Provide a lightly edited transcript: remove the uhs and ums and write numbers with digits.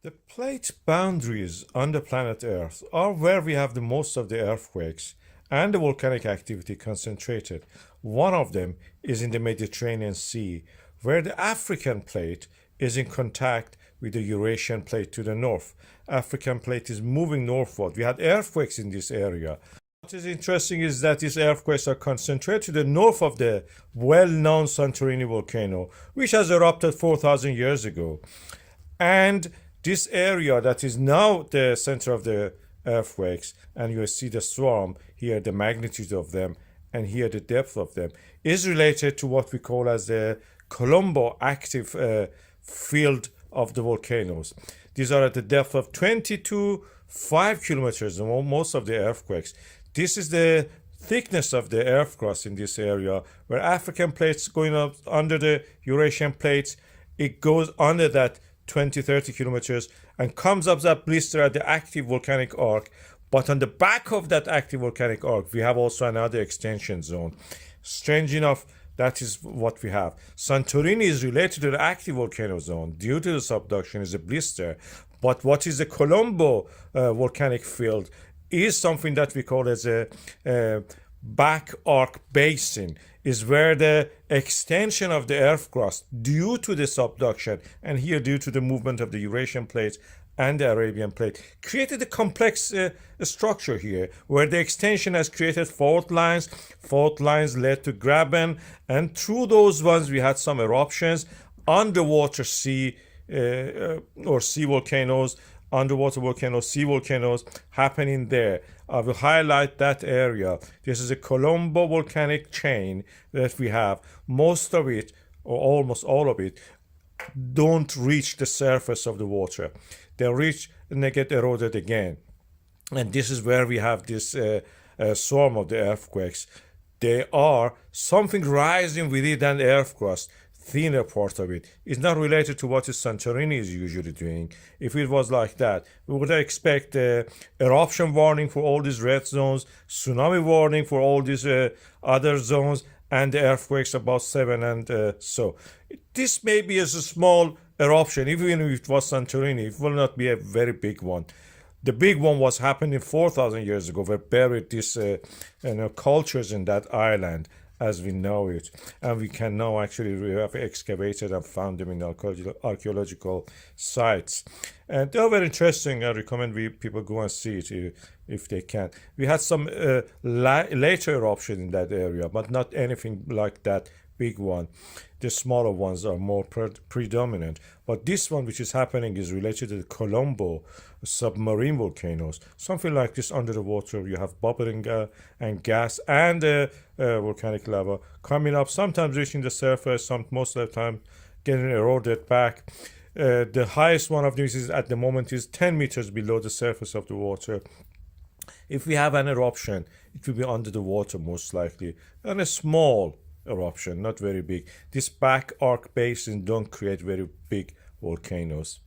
The plate boundaries on the planet Earth are where we have the most of the earthquakes and the volcanic activity concentrated. One of them is in the Mediterranean Sea, where the African plate is in contact with the Eurasian plate to the north. African plate is moving northward. We had earthquakes in this area. What is interesting is that these earthquakes are concentrated to the north of the well-known Santorini volcano, which has erupted 4,000 years ago. And this area that is now the center of the earthquakes, and you see the swarm here, the magnitude of them, and here the depth of them, is related to what we call as the Kolumbo active field of the volcanoes. These are at the depth of 20 to 5 kilometers, most of the earthquakes. This is the thickness of the earth crust in this area, where African plates going up under the Eurasian plates, it goes under that 20-30 kilometers and comes up that blister at the active volcanic arc. But on the back of that active volcanic arc, we have also another extension zone. Strange enough, that is what we have. Santorini is related to the active volcano zone due to the subduction is a blister. But what is the Kolumbo volcanic field is something that we call as a back arc basin, is where the extension of the earth crust due to the subduction and here due to the movement of the Eurasian plate and the Arabian plate created a complex structure here, where the extension has created fault lines. Fault lines led to graben, and through those ones we had some eruptions, underwater sea or sea volcanoes, underwater volcanoes, sea volcanoes happening there. I will highlight that area. This is a Kolumbo volcanic chain that we have. Most of it, or almost all of it, don't reach the surface of the water. They reach and they get eroded again. And this is where we have this swarm of the earthquakes. They are something rising within the earth crust. Thinner part of it is not related to what Santorini is usually doing. If it was like that, we would expect eruption warning for all these red zones, tsunami warning for all these other zones, and the earthquakes about 7 and so. This may be as a small eruption, even if it was Santorini, it will not be a very big one. The big one was happening 4,000 years ago. We buried these cultures in that island as we know it, and we can now actually have excavated and found them in archaeological sites, and they're very interesting. I recommend people go and see it if they can. We had some later eruption in that area, but not anything like that big one. The smaller ones are more predominant, but this one which is happening is related to the Kolumbo submarine volcanoes. Something like this under the water, you have bubbling and gas and volcanic lava coming up, sometimes reaching the surface, most of the time getting eroded back. The highest one of these is at the moment is 10 meters below the surface of the water. If we have an eruption, it will be under the water most likely, and a small eruption, not very big. This back arc basin don't create very big volcanoes.